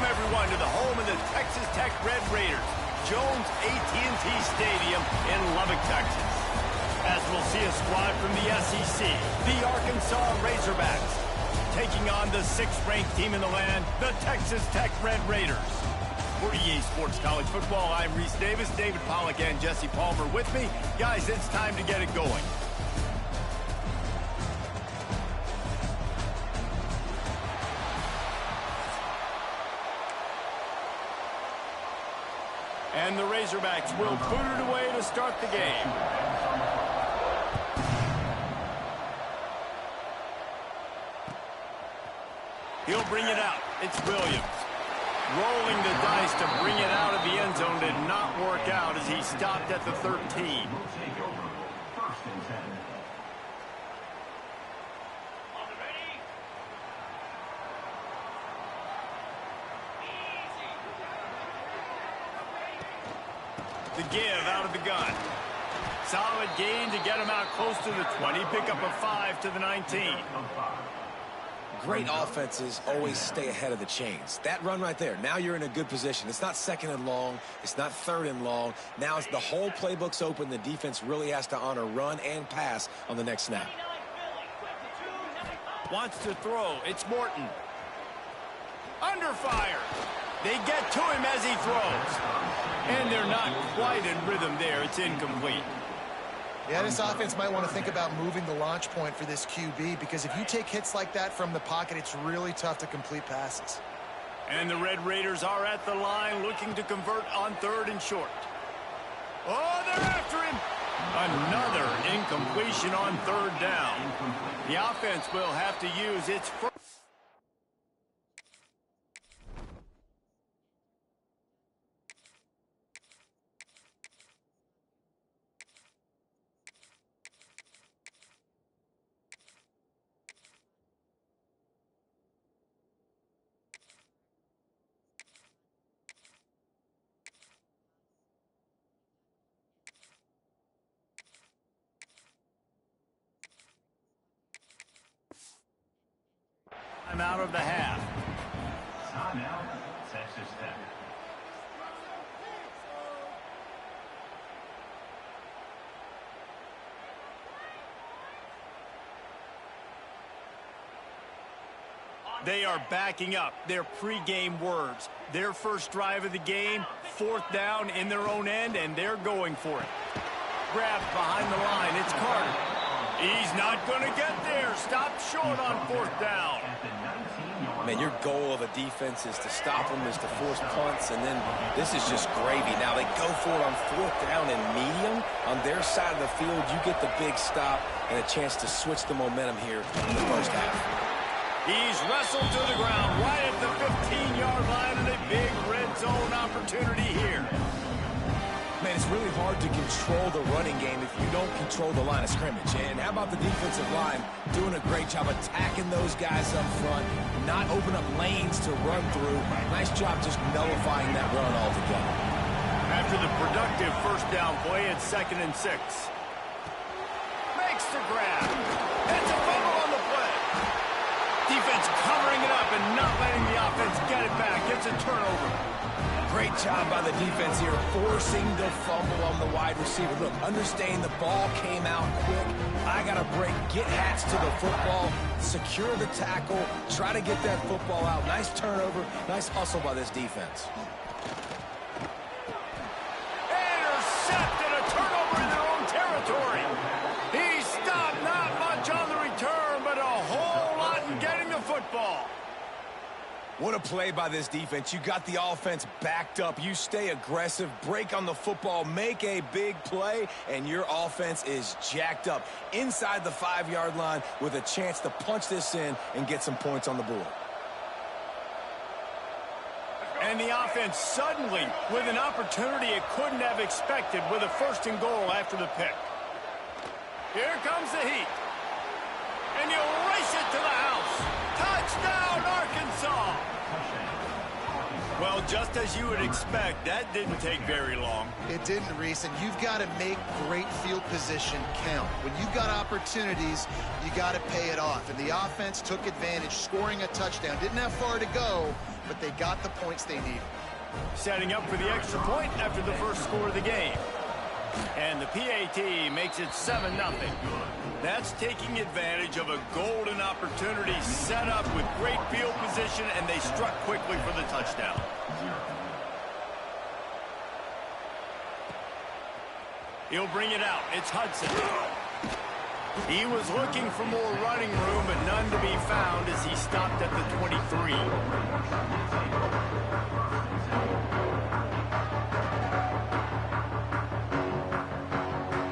everyone, to the home of the Texas Tech Red Raiders, Jones AT&T Stadium in Lubbock, Texas. As we'll see a squad from the SEC, the Arkansas Razorbacks, taking on the 6th-ranked team in the land, the Texas Tech Red Raiders. For EA Sports College Football, I'm Reese Davis, David Pollack, and Jesse Palmer with me. Guys, it's time to get it going. And the Razorbacks will boot it away to start the game. He'll bring it out. It's Williams. Rolling the dice to bring it out of the end zone did not work out as he stopped at the 13. The give out of the gun. Solid gain to get him out close to the 20. Pick up a 5 to the 19. Great offenses always stay ahead of the chains. That run right there, now you're in a good position. It's not 2nd and long. It's not 3rd and long. Now it's the whole playbook's open. The defense really has to honor run and pass on the next snap. Wants to throw. It's Morton. Under fire. They get to him as he throws. And they're not quite in rhythm there. It's incomplete. Yeah, this offense might want to think about moving the launch point for this QB, because if you take hits like that from the pocket, it's really tough to complete passes. And the Red Raiders are at the line looking to convert on 3rd and short. Oh, they're after him. Another incompletion on 3rd down. The offense will have to use its first. I'm out of the half. Timeout, Texas Tech. They are backing up their pregame words. Their first drive of the game, 4th down in their own end, and they're going for it. Grabbed behind the line. It's Carter. He's not going to get there. Stopped short on 4th down. Man, your goal of a defense is to stop them, is to force punts, and then this is just gravy. Now they go for it on 4th down and medium. On their side of the field, you get the big stop and a chance to switch the momentum here in the first half. He's wrestled to the ground right at the 15-yard line, and a big red zone opportunity here. Man, it's really hard to control the running game if you don't control the line of scrimmage. And how about the defensive line doing a great job attacking those guys up front, not open up lanes to run through. Nice job just nullifying that run altogether. After the productive first down play, it's 2nd and 6. Makes the grab. It's a fumble on the play. Defense covering it up and not letting the offense get it back. It's a turnover. Great job by the defense here, forcing the fumble on the wide receiver. Look, understand the ball came out quick. I got to break, get hats to the football, secure the tackle, try to get that football out. Nice turnover, nice hustle by this defense. Intercepted, a turnover in their own territory. He stopped, not much on the return, but a whole lot in getting the football. What a play by this defense. You got the offense backed up. You stay aggressive, break on the football, make a big play, and your offense is jacked up inside the 5-yard line with a chance to punch this in and get some points on the board. And the offense suddenly with an opportunity it couldn't have expected with a 1st and goal after the pick. Here comes the heat. And you race it to the house. Touchdown, Arkansas. Well, just as you would expect, that didn't take very long. It didn't, Reese, and you've got to make great field position count. When you've got opportunities, you got to pay it off. And the offense took advantage, scoring a touchdown. Didn't have far to go, but they got the points they needed. Setting up for the extra point after the first score of the game. And the PAT makes it 7-0. That's taking advantage of a golden opportunity set up with great field position, and they struck quickly for the touchdown. He'll bring it out. It's Hudson. He was looking for more running room, but none to be found as he stopped at the 23.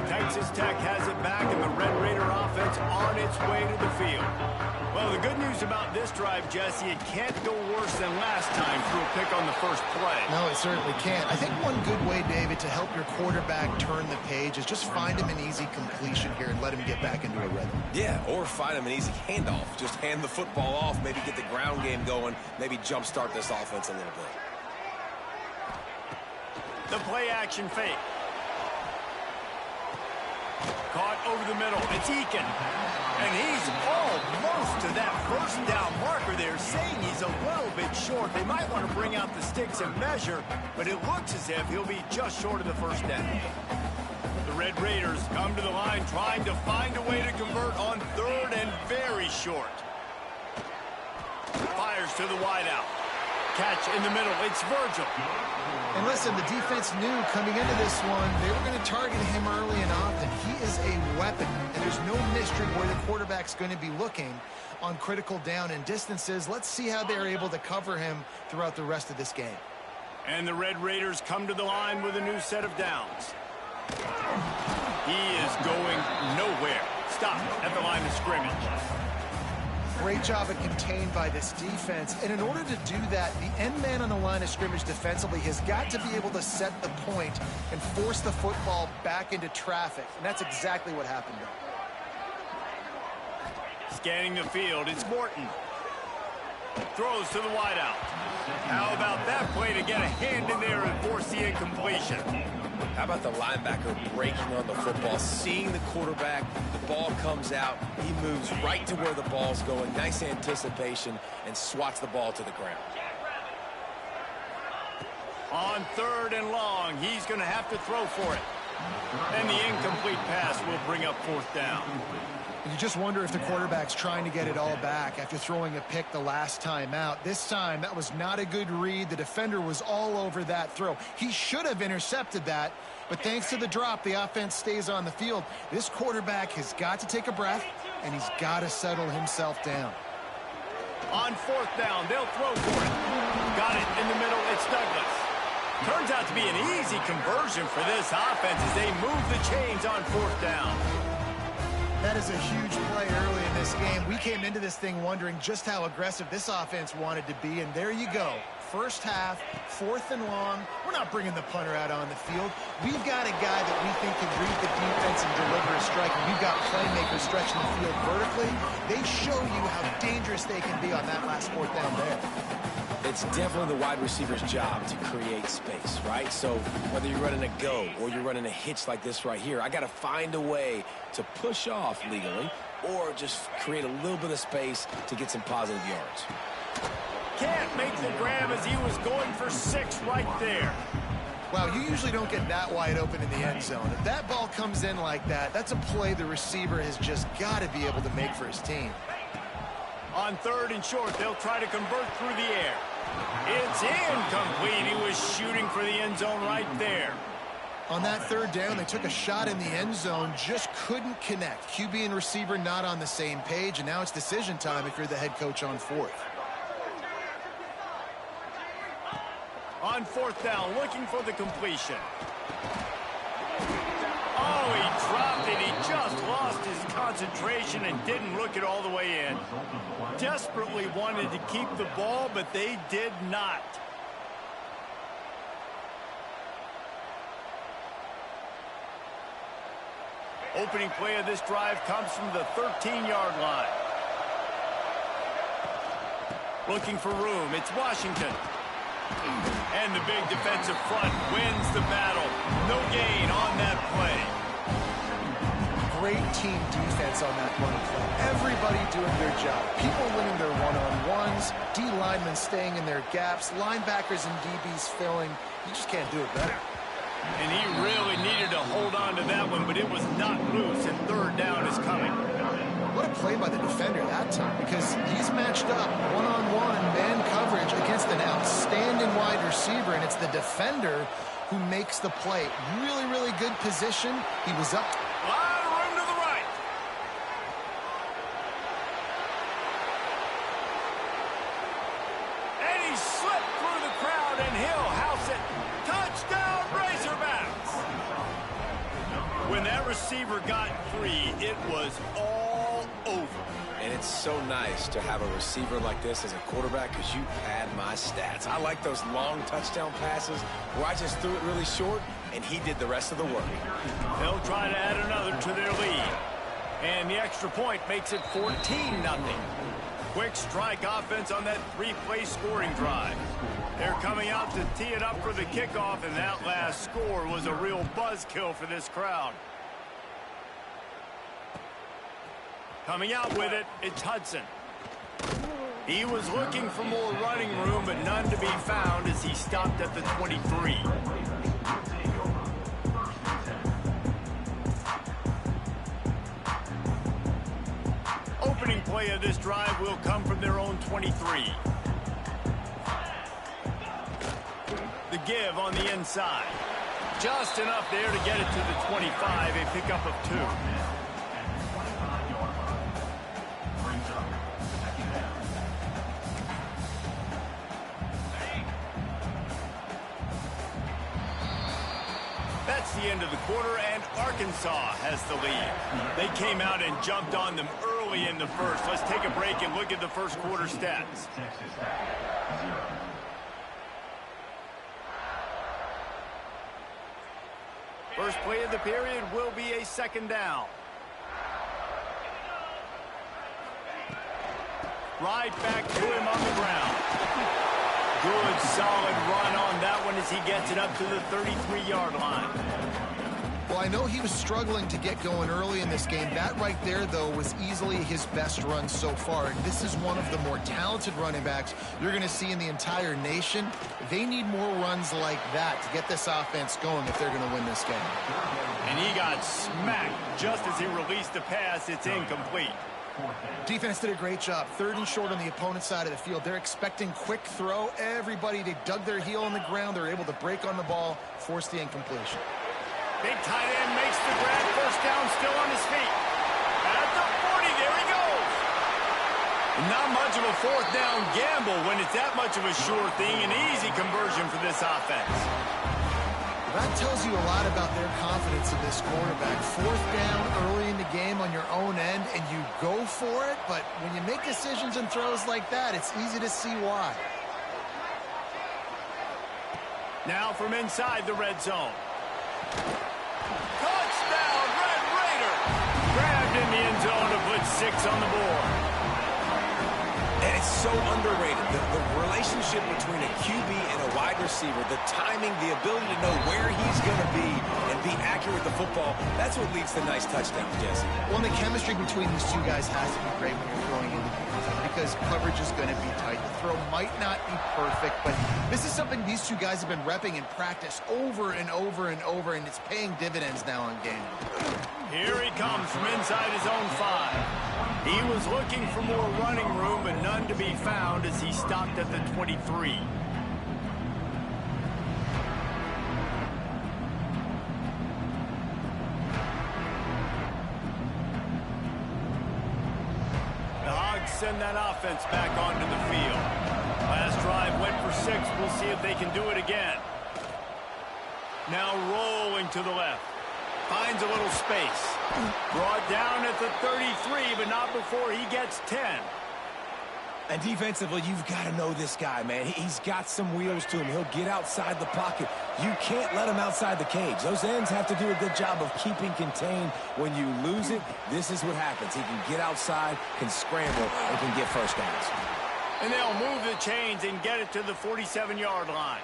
Texas Tech has it back, and the Red Raider offense on its way to the field. Well, the good news about this drive, Jesse, it can't go worse than last time through a pick on the first play. No, it certainly can't. I think one good way, David, to help your quarterback turn the page is just find him an easy completion here and let him get back into a rhythm. Yeah, or find him an easy handoff. Just hand the football off, maybe get the ground game going, maybe jumpstart this offense a little bit. The play action fake. Caught over the middle. It's Eakin. And he's almost to that first down marker there, saying he's a little bit short. They might want to bring out the sticks and measure, but it looks as if he'll be just short of the first down. The Red Raiders come to the line trying to find a way to convert on third and very short. Fires to the wideout. Catch in the middle. It's Virgil. And listen, the defense knew coming into this one, they were going to target him early and often. He is a weapon, and there's no mystery where the quarterback's going to be looking on critical down and distances. Let's see how they're able to cover him throughout the rest of this game. And the Red Raiders come to the line with a new set of downs. He is going nowhere. Stop at the line of scrimmage. Great job of contained by this defense. And in order to do that, the end man on the line of scrimmage defensively has got to be able to set the point and force the football back into traffic. And that's exactly what happened there. Scanning the field, it's Morton. Throws to the wideout. How about that play to get a hand in there and force the incompletion? How about the linebacker breaking on the football, seeing the quarterback, the ball comes out, he moves right to where the ball's going, nice anticipation, and swats the ball to the ground. On third and long, he's going to have to throw for it. And the incomplete pass will bring up fourth down. You just wonder if the quarterback's trying to get it all back after throwing a pick the last time out. This time, that was not a good read. The defender was all over that throw. He should have intercepted that, but thanks to the drop, the offense stays on the field. This quarterback has got to take a breath, and he's got to settle himself down. On fourth down, they'll throw for it. Got it in the middle, it's Douglas. Turns out to be an easy conversion for this offense as they move the chains on fourth down. That is a huge play early in this game. We came into this thing wondering just how aggressive this offense wanted to be, and there you go. First half, fourth and long. We're not bringing the punter out on the field. We've got a guy that we think can read the defense and deliver a strike. And we've got playmakers stretching the field vertically. They show you how dangerous they can be on that last fourth down there. It's definitely the wide receiver's job to create space, right? So whether you're running a go or you're running a hitch like this right here, I got to find a way to push off legally or just create a little bit of space to get some positive yards. Can't make the grab as he was going for 6 right there. Wow, you usually don't get that wide open in the end zone. If that ball comes in like that, that's a play the receiver has just got to be able to make for his team. On third and short, they'll try to convert through the air. It's incomplete. He was shooting for the end zone right there. On that third down, they took a shot in the end zone, just couldn't connect. QB and receiver not on the same page, and now it's decision time if you're the head coach on fourth. On fourth down, looking for the completion. Oh, he dropped it. He just lost his concentration and didn't look it all the way in. Desperately wanted to keep the ball, but they did not. Opening play of this drive comes from the 13-yard line. Looking for room. It's Washington. And the big defensive front wins the battle. No gain on that play. Great team defense on that run play. Everybody doing their job. People winning their one-on-ones, D linemen staying in their gaps, linebackers and DBs filling. You just can't do it better. And he really needed to hold on to that one, but it was not loose, and third down is coming. What a play by the defender that time, because he's matched up one-on-one man coverage against an outstanding wide receiver, and it's the defender who makes the play. Really, really good position. He was up. A lot of room to the right. And he slipped through the crowd, and he'll house it. Touchdown, Razorbacks! When that receiver got free, it was all over. And it's so nice to have a receiver like this as a quarterback because you pad my stats. I like those long touchdown passes where I just threw it really short and he did the rest of the work. They'll try to add another to their lead. And the extra point makes it 14-0. Quick strike offense on that three-play scoring drive. They're coming out to tee it up for the kickoff, and that last score was a real buzzkill for this crowd. Coming out with it, it's Hudson. He was looking for more running room, but none to be found as he stopped at the 23. Opening play of this drive will come from their own 23. The give on the inside. Just enough there to get it to the 25, a pickup of 2. That's the end of the quarter, and Arkansas has the lead. They came out and jumped on them early in the first. Let's take a break and look at the first quarter stats. First play of the period will be a second down. Right back to him on the ground. Good, solid run on that one as he gets it up to the 33-yard line. Well, I know he was struggling to get going early in this game. That right there, though, was easily his best run so far. And this is one of the more talented running backs you're going to see in the entire nation. They need more runs like that to get this offense going if they're going to win this game. And he got smacked just as he released the pass. It's incomplete. Defense did a great job. Third and short on the opponent's side of the field. They're expecting quick throw. Everybody, they dug their heel on the ground. They're able to break on the ball, force the incompletion. Big tight end makes the grab. First down, still on his feet. At the 40, there he goes. Not much of a fourth down gamble when it's that much of a sure thing. An easy conversion for this offense. That tells you a lot about their confidence in this quarterback. Fourth down early in the game on your own end, and you go for it, but when you make decisions and throws like that, it's easy to see why. Now from inside the red zone. Touchdown, Red Raider! Grabbed in the end zone to put 6 on the board. And it's so underrated. The relationship between a QB and a wide receiver, the timing, the ability to know where he's going to be and be accurate with the football, that's what leads to nice touchdowns, Jesse. Well, the chemistry between these two guys has to be great when you're throwing into the because coverage is going to be tight. The throw might not be perfect, but this is something these two guys have been repping in practice over and over and over, and it's paying dividends now on game. Here he comes from inside his own 5. He was looking for more running room, but none to be found as he stopped at the 23. The Hogs send that offense back onto the field. Last drive went for 6. We'll see if they can do it again. Now rolling to the left. Finds a little space. Brought down at the 33, but not before he gets 10. And defensively, you've got to know this guy, man. He's got some wheels to him. He'll get outside the pocket. You can't let him outside the cage. Those ends have to do a good job of keeping contained. When you lose it, this is what happens. He can get outside, can scramble, and can get first downs. And they'll move the chains and get it to the 47-yard line.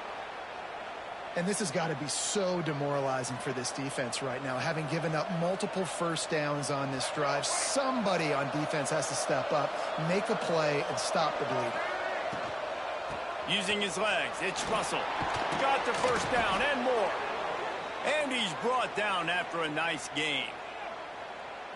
And this has got to be so demoralizing for this defense right now. Having given up multiple first downs on this drive, somebody on defense has to step up, make a play, and stop the bleeding. Using his legs, it's Russell. Got the first down and more. And he's brought down after a nice game.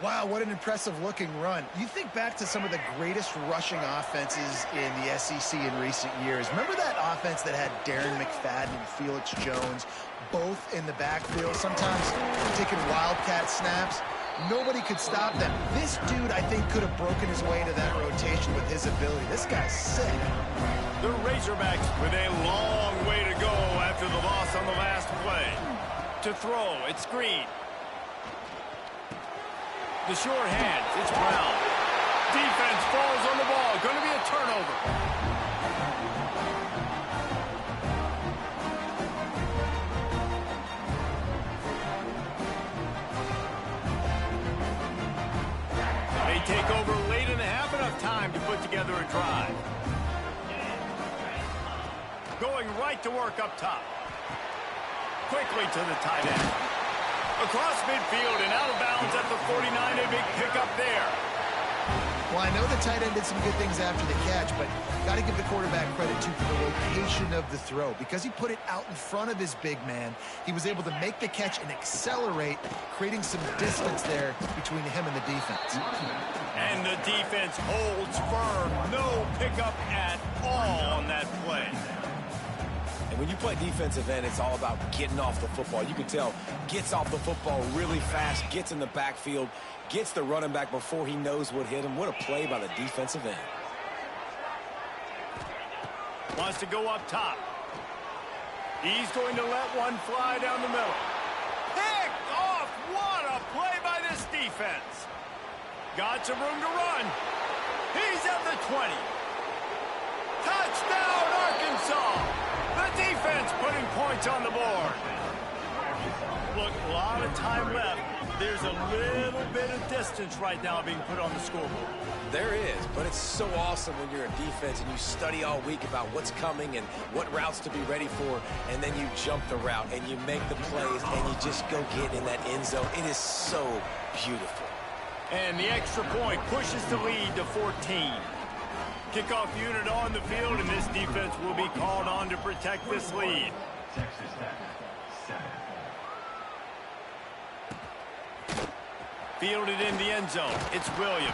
Wow, what an impressive-looking run. You think back to some of the greatest rushing offenses in the SEC in recent years. Remember that offense that had Darren McFadden and Felix Jones both in the backfield, sometimes taking wildcat snaps? Nobody could stop them. This dude, I think, could have broken his way into that rotation with his ability. This guy's sick. The Razorbacks with a long way to go after the loss on the last play. To throw, it's Green. The short hands, it's Brown. Defense falls on the ball. Going to be a turnover. They take over late in the half, enough time to put together a drive. Going right to work up top. Quickly to the tight end. Across midfield and out of bounds at the 49, a big pickup there. Well, I know the tight end did some good things after the catch, but got to give the quarterback credit, too, for the location of the throw. Because he put it out in front of his big man, he was able to make the catch and accelerate, creating some distance there between him and the defense. And the defense holds firm. No pickup at all on that play. And when you play defensive end, it's all about getting off the football. You can tell, gets off the football really fast, gets in the backfield, gets the running back before he knows what hit him. What a play by the defensive end. Wants to go up top. He's going to let one fly down the middle. Picked off. What a play by this defense. Got some room to run. He's at the 20. Touchdown, Arkansas. The defense putting points on the board. Look, a lot of time left. There's a little bit of distance right now being put on the scoreboard. There is, but it's so awesome when you're a defense and you study all week about what's coming and what routes to be ready for, and then you jump the route and you make the plays and you just go get in that end zone. It is so beautiful. And the extra point pushes the lead to 14. Kickoff unit on the field, and this defense will be called on to protect this lead. Texas Tech, 7. Fielded in the end zone. It's Williams.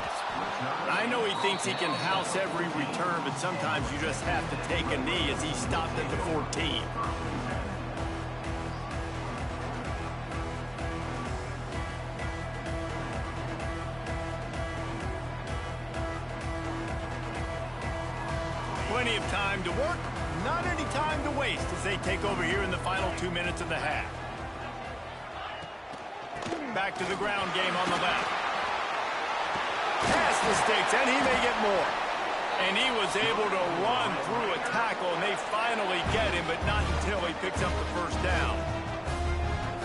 I know he thinks he can house every return, but sometimes you just have to take a knee as he stopped at the 14. Plenty of time to work, not any time to waste as they take over here in the final 2 minutes of the half. Back to the ground game on the left. Pass mistakes, and he may get more. And he was able to run through a tackle, and they finally get him, but not until he picks up the first down.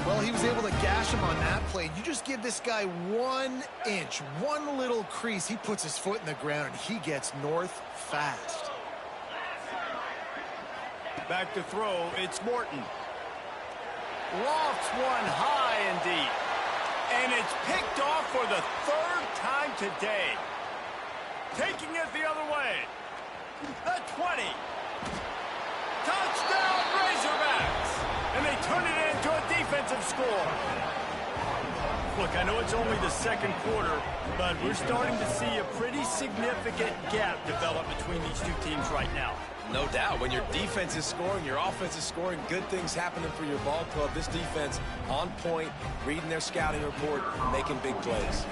Well, he was able to gash him on that play. You just give this guy 1 inch, one little crease, he puts his foot in the ground, and he gets north fast. Back to throw, it's Morton. Lofts one high and deep. And it's picked off for the 3rd time today. Taking it the other way. The 20. Touchdown, Razorbacks. And they turn it into a defensive score. Look, I know it's only the 2nd quarter, but we're starting to see a pretty significant gap develop between these two teams right now. No doubt. When your defense is scoring, your offense is scoring, good things happening for your ball club. This defense on point, reading their scouting report, making big plays.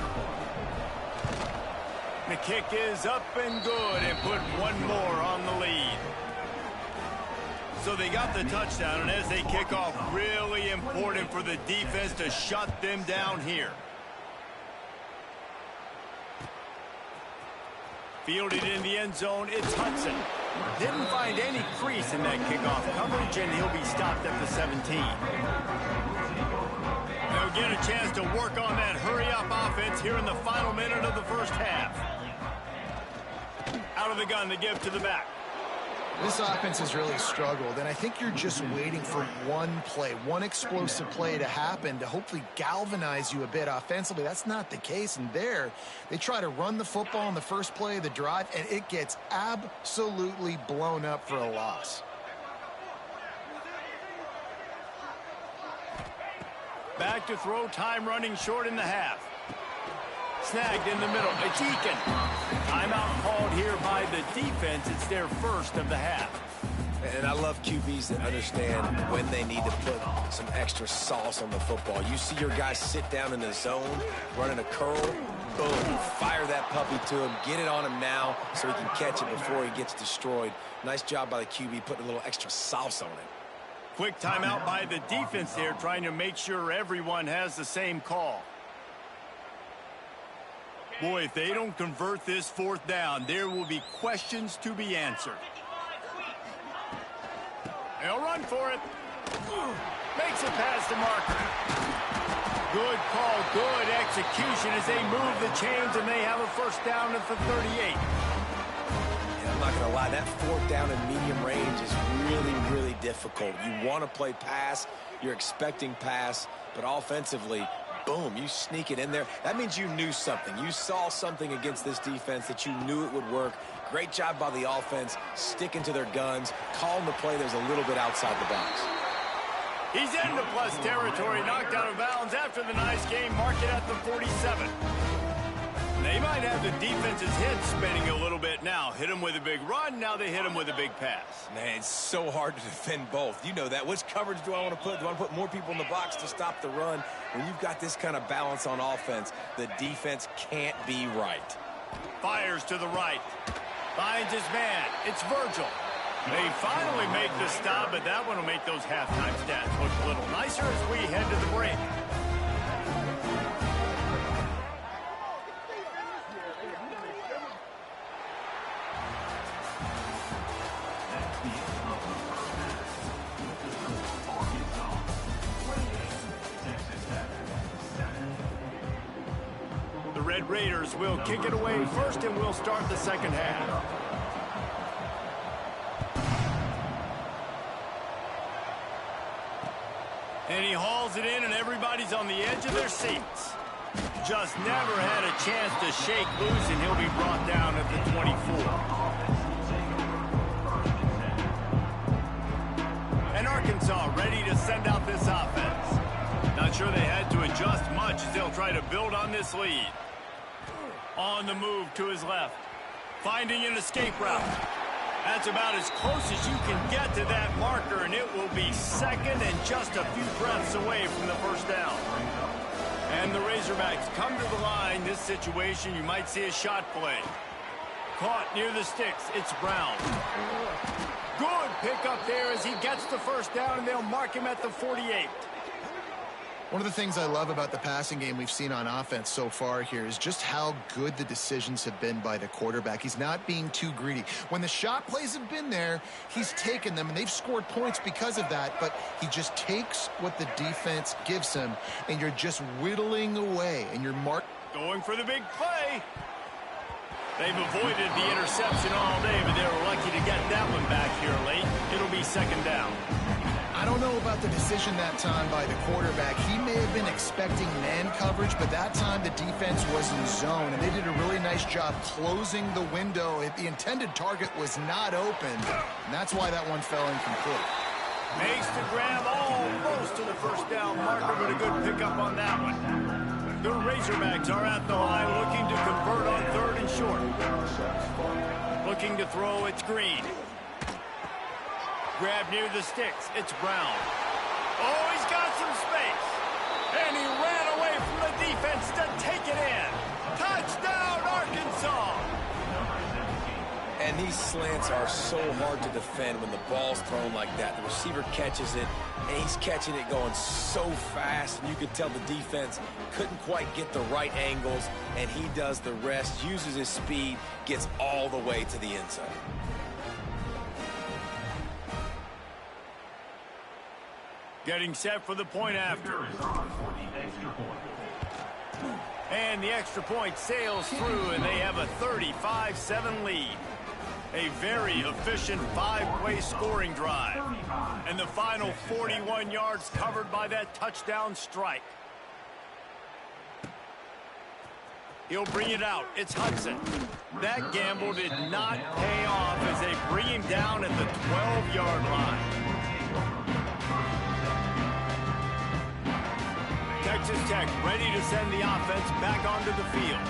The kick is up and good and put one more on the lead. So they got the touchdown, and as they kick off, really important for the defense to shut them down here. Fielded in the end zone, it's Hudson. Didn't find any crease in that kickoff coverage, and he'll be stopped at the 17. They'll get a chance to work on that hurry-up offense here in the final minute of the first half. Out of the gun to give to the back. This offense has really struggled, and I think you're just waiting for one play, one explosive play to happen to hopefully galvanize you a bit offensively. That's not the case, and there, they try to run the football on the first play of the drive, and it gets absolutely blown up for a loss. Back to throw, time running short in the half. Snagged in the middle. It's Eakin. Timeout called here by the defense. It's their first of the half. And I love QBs that understand when they need to put some extra sauce on the football. You see your guys sit down in the zone, running a curl, boom, fire that puppy to him, get it on him now so he can catch it before he gets destroyed. Nice job by the QB putting a little extra sauce on it. Quick timeout by the defense there, trying to make sure everyone has the same call. Boy, if they don't convert this fourth down, there will be questions to be answered. They'll run for it. Makes it past the marker. Good call, good execution as they move the chains and they have a first down at the 38. Yeah, I'm not going to lie, that fourth down in medium range is really, really difficult. You want to play pass, you're expecting pass, but offensively, boom, you sneak it in there. That means you knew something. You saw something against this defense that you knew it would work. Great job by the offense, sticking to their guns, calling the play that was a little bit outside the box. He's into plus territory, knocked out of bounds after the nice game, mark it at the 47. They might have the defense's head spinning a little bit now. Hit him with a big run, now they hit him with a big pass. Man, it's so hard to defend both. You know that. Which coverage do I want to put? Do I want to put more people in the box to stop the run? When you've got this kind of balance on offense, the defense can't be right. Fires to the right. Finds his man. It's Virgil. They finally make the stop, but that one will make those halftime stats look a little nicer as we head to the break. The Red Raiders will kick it away first, and we'll start the second half. And he hauls it in, and everybody's on the edge of their seats. Just never had a chance to shake loose, and he'll be brought down at the 24. And Arkansas ready to send out this offense. Not sure they had to adjust much as they'll try to build on this lead. On the move to his left. Finding an escape route. That's about as close as you can get to that marker, and it will be second and just a few breaths away from the first down. And the Razorbacks come to the line. This situation, you might see a shot play. Caught near the sticks. It's Brown. Good pickup there as he gets the first down, and they'll mark him at the 48. One of the things I love about the passing game we've seen on offense so far here is just how good the decisions have been by the quarterback. He's not being too greedy. When the shot plays have been there, he's taken them, and they've scored points because of that, but he just takes what the defense gives him, and you're just whittling away, and you're going for the big play. They've avoided the interception all day, but they were lucky to get that one back here late. It'll be second down. I don't know about the decision that time by the quarterback. He may have been expecting man coverage, but that time the defense was in zone, and they did a really nice job closing the window. The intended target was not open, and that's why that one fell incomplete. Makes the grab almost to the first down marker, but a good pickup on that one. The Razorbacks are at the line looking to convert on third and short. Looking to throw, it's Green. Grab near the sticks. It's Brown. Oh, he's got some space. And he ran away from the defense to take it in. Touchdown, Arkansas. And these slants are so hard to defend when the ball's thrown like that. The receiver catches it, and he's catching it going so fast. And you could tell the defense couldn't quite get the right angles, and he does the rest, uses his speed, gets all the way to the end zone. Getting set for the point after. And the extra point sails through, and they have a 35-7 lead. A very efficient 5-play scoring drive. And the final 41 yards covered by that touchdown strike. He'll bring it out. It's Hudson. That gamble did not pay off as they bring him down at the 12-yard line. Texas Tech ready to send the offense back onto the field.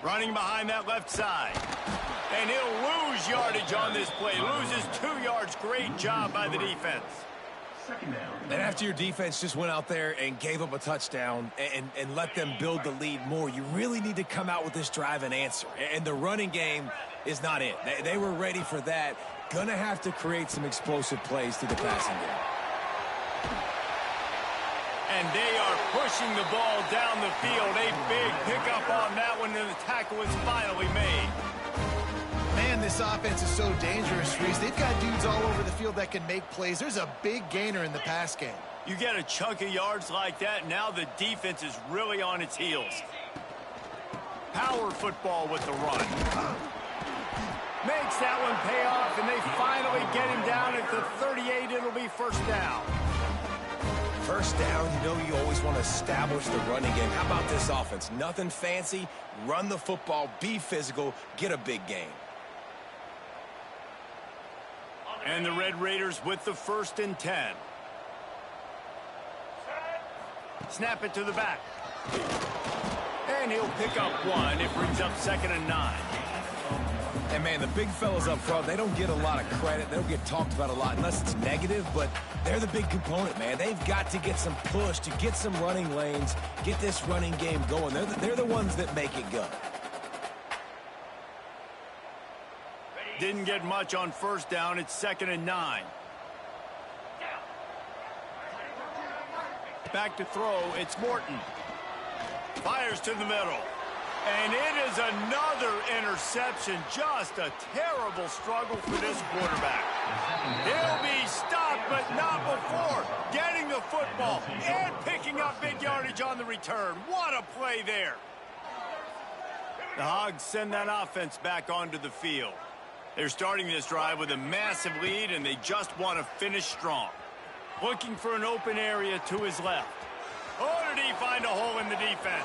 Running behind that left side. And he'll lose yardage on this play. Loses 2 yards. Great job by the defense. And after your defense just went out there and gave up a touchdown and let them build the lead more, you really need to come out with this drive and answer. And the running game is not it. They were ready for that. Gonna have to create some explosive plays through the passing game. And they are pushing the ball down the field. A big pickup on that one, and the tackle is finally made. Man, this offense is so dangerous, Reese. They've got dudes all over the field that can make plays. There's a big gainer in the pass game. You get a chunk of yards like that, now the defense is really on its heels. Power football with the run. Makes that one pay off, and they finally get him down at the 38. It'll be first down. First down, you know you always want to establish the running game. How about this offense? Nothing fancy. Run the football, be physical, get a big gain. And the Red Raiders with the 1st and 10. Snap it to the back. And he'll pick up one. It brings up 2nd and 9. And, man, the big fellas up front, they don't get a lot of credit. They don't get talked about a lot unless it's negative, but they're the big component, man. They've got to get some push, to get some running lanes, get this running game going. They're the ones that make it go. Didn't get much on 1st down. It's 2nd and 9. Back to throw. It's Morton. Fires to the middle. And it is another interception. Just a terrible struggle for this quarterback. He'll be stopped, but not before getting the football and picking up big yardage on the return. What a play there. The Hogs send that offense back onto the field. They're starting this drive with a massive lead, and they just want to finish strong. Looking for an open area to his left. Oh, did he find a hole in the defense?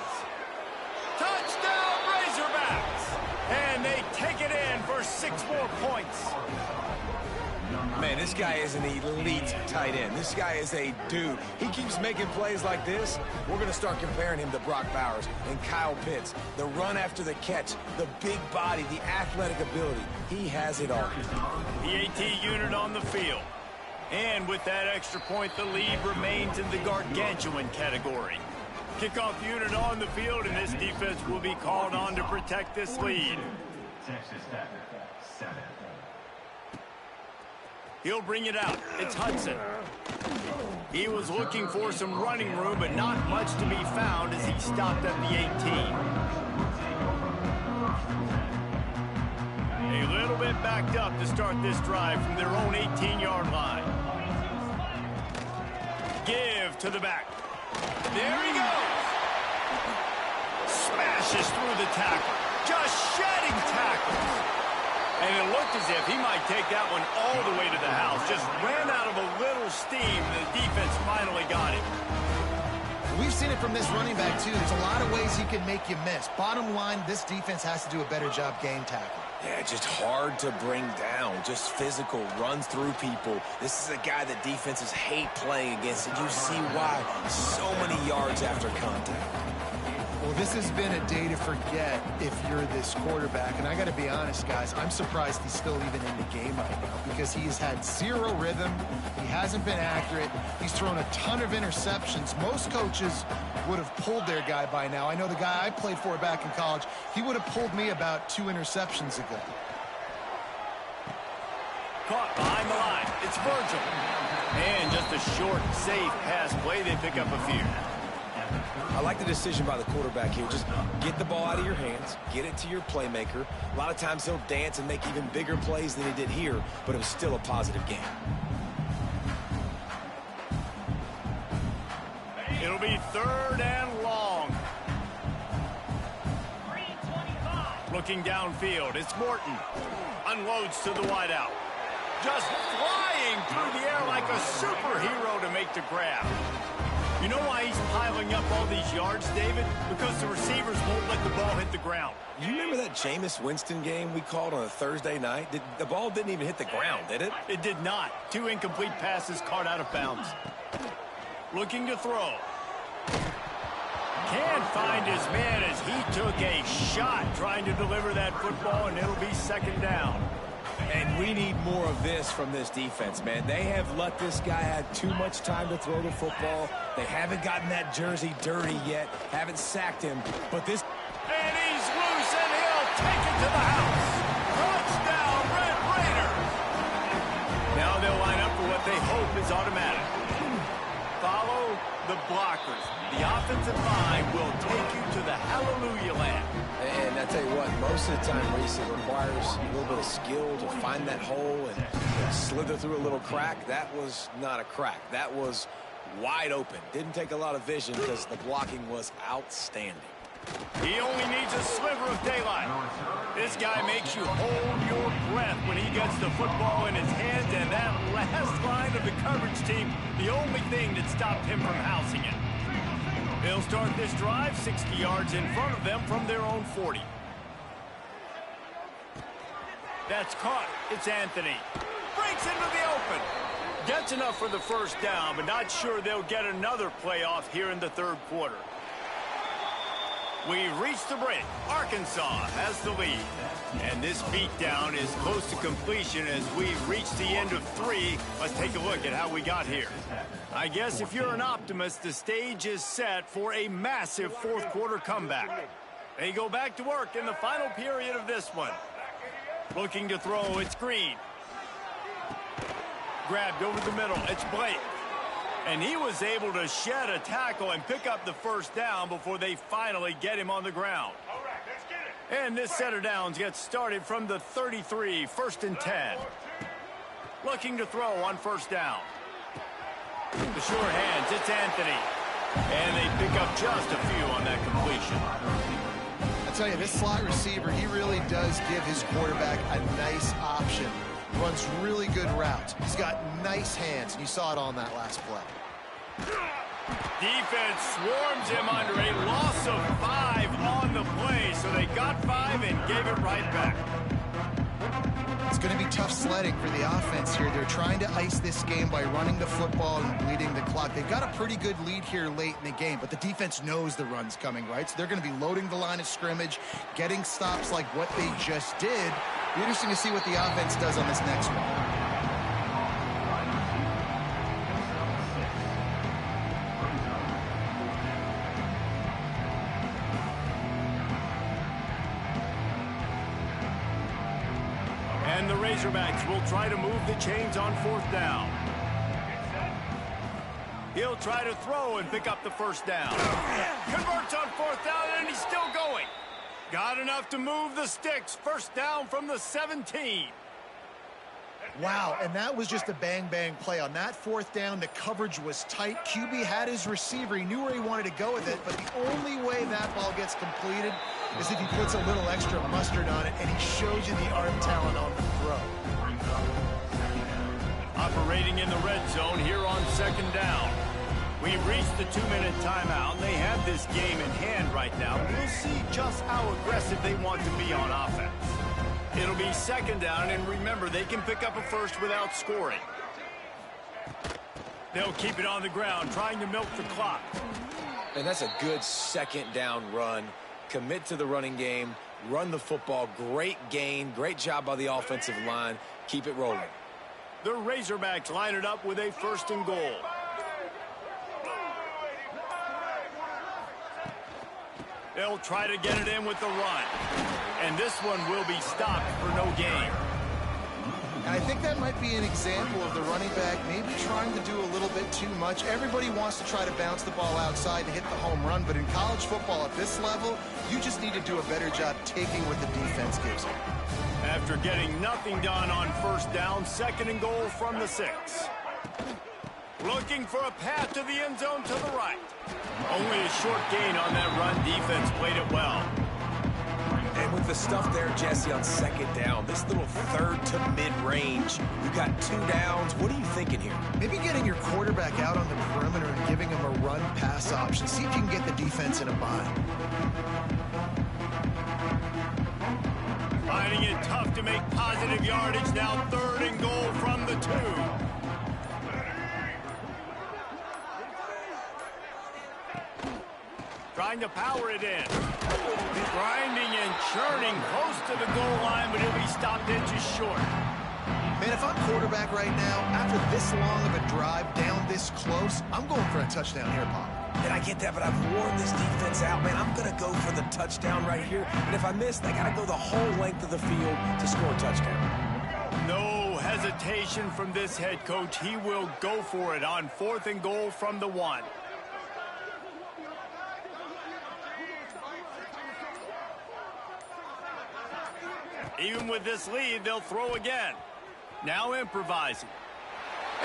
Touchdown, Razorbacks! And they take it in for 6 more points. Man, this guy is an elite tight end. This guy is a dude. He keeps making plays like this. We're going to start comparing him to Brock Bowers and Kyle Pitts. The run after the catch, the big body, the athletic ability. He has it all. The AT unit on the field. And with that extra point, the lead remains in the gargantuan category. Kickoff unit on the field, and this defense will be called on to protect this lead. Texas Tech, 7. He'll bring it out. It's Hudson. He was looking for some running room, but not much to be found as he stopped at the 18. A little bit backed up to start this drive from their own 18-yard line. Give to the back. There he goes. Smashes through the tackle. Just shedding tackles. And it looked as if he might take that one all the way to the house. Just ran out of a little steam. The defense finally got him. We've seen it from this running back, too. There's a lot of ways he can make you miss. Bottom line, this defense has to do a better job game tackling. Yeah, just hard to bring down. Just physical, runs through people. This is a guy that defenses hate playing against, and you see why. So many yards after contact. Well, this has been a day to forget if you're this quarterback. And I got to be honest, guys, I'm surprised he's still even in the game right now because he has had zero rhythm. He hasn't been accurate. He's thrown a ton of interceptions. Most coaches would have pulled their guy by now. I know the guy I played for back in college, he would have pulled me about 2 interceptions ago. Caught behind the line. It's Virgil. And just a short, safe pass play. They pick up a few. I like the decision by the quarterback here. Just get the ball out of your hands, get it to your playmaker. A lot of times he'll dance and make even bigger plays than he did here, but it was still a positive game. It'll be 3rd and long. Looking downfield, it's Morton. Unloads to the wideout. Just flying through the air like a superhero to make the grab. You know why he's piling up all these yards, David? Because the receivers won't let the ball hit the ground. You remember that Jameis Winston game we called on a Thursday night? The ball didn't even hit the ground, did it? It did not. 2 incomplete passes caught out of bounds. Looking to throw. Can't find his man as he took a shot trying to deliver that football, and it'll be second down. And we need more of this from this defense, man. They have let this guy have too much time to throw the football. They haven't gotten that jersey dirty yet, haven't sacked him. But this... And he's loose, and he'll take it to the house. Touchdown, Red Raiders. Now they'll line up for what they hope is automatic. Follow the blockers. The offensive line will take you to the hallelujah land. And I tell you what, most of the time, Reese, it requires a little bit of skill to find that hole and slither through a little crack. That was not a crack. That was wide open. Didn't take a lot of vision because the blocking was outstanding. He only needs a sliver of daylight. This guy makes you hold your breath when he gets the football in his hands, and that last line of the coverage team, the only thing that stopped him from housing it. They'll start this drive 60 yards in front of them from their own 40. That's caught. It's Anthony. Breaks into the open. Gets enough for the first down, but not sure they'll get another playoff here in the third quarter. We've reached the break. Arkansas has the lead. And this beatdown is close to completion as we've reached the end of 3. Let's take a look at how we got here. I guess if you're an optimist, the stage is set for a massive fourth quarter comeback. They go back to work in the final period of this one. Looking to throw, it's Green. Grabbed over the middle, it's Blake. And he was able to shed a tackle and pick up the first down before they finally get him on the ground. And this set of downs gets started from the 33, 1st and 10. Looking to throw on first down. The sure hands, it's Anthony. And they pick up just a few on that completion. I tell you, this slot receiver, he really does give his quarterback a nice option. Runs really good routes. He's got nice hands, and you saw it on that last play. Defense swarms him under a loss of 5 on the play, so they got 5 and gave it right back. It's going to be tough sledding for the offense here. They're trying to ice this game by running the football and bleeding the clock. They've got a pretty good lead here late in the game, but the defense knows the run's coming, right? So they're going to be loading the line of scrimmage, getting stops like what they just did. Be interesting to see what the offense does on this next one. And the Razorbacks will try to move the chains on fourth down. He'll try to throw and pick up the first down. Converts on fourth down, and he's still going. Got enough to move the sticks. First down from the 17. Wow, and that was just a bang-bang play. On that fourth down, the coverage was tight. QB had his receiver. He knew where he wanted to go with it, but the only way that ball gets completed is if he puts a little extra mustard on it, and he shows you the arm talent on the throw. Operating in the red zone here on second down. We've reached the 2-minute timeout, and they have this game in hand right now. We'll see just how aggressive they want to be on offense. It'll be second down, and remember, they can pick up a first without scoring. They'll keep it on the ground, trying to milk the clock. And that's a good second down run. Commit to the running game, run the football. Great gain, great job by the offensive line. Keep it rolling. The Razorbacks line it up with a 1st and goal. They'll try to get it in with the run. And this one will be stopped for no gain. And I think that might be an example of the running back maybe trying to do a little bit too much. Everybody wants to try to bounce the ball outside to hit the home run, but in college football at this level, you just need to do a better job taking what the defense gives you. After getting nothing done on first down, 2nd and goal from the 6. Looking for a path to the end zone to the right. Only a short gain on that run. Defense played it well. And with the stuff there, Jesse, on second down, this little third to mid-range, you got 2 downs. What are you thinking here? Maybe getting your quarterback out on the perimeter and giving him a run-pass option. See if you can get the defense in a bind. Finding it tough to make positive yardage now. 3rd and goal from the 2. Trying to power it in. Grinding and churning close to the goal line, but he'll be stopped inches short. Man, if I'm quarterback right now, after this long of a drive down this close, I'm going for a touchdown here, Pop. And I get that, but I've worn this defense out, man. I'm going to go for the touchdown right here. And if I miss, they got to go the whole length of the field to score a touchdown. No hesitation from this head coach. He will go for it on 4th and goal from the 1. Even with this lead, they'll throw again. Now improvising.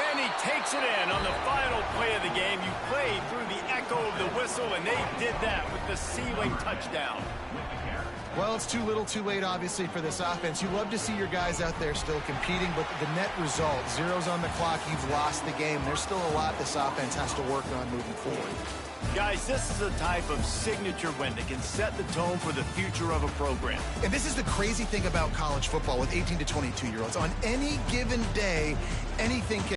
And he takes it in on the final play of the game. You played through the echo of the whistle, and they did that with the ceiling touchdown. Well, it's too little too late, obviously, for this offense. You love to see your guys out there still competing, but the net result, 0's on the clock, you've lost the game. There's still a lot this offense has to work on moving forward. Guys, this is a type of signature win that can set the tone for the future of a program. And this is the crazy thing about college football with 18 to 22-year-olds. On any given day, anything can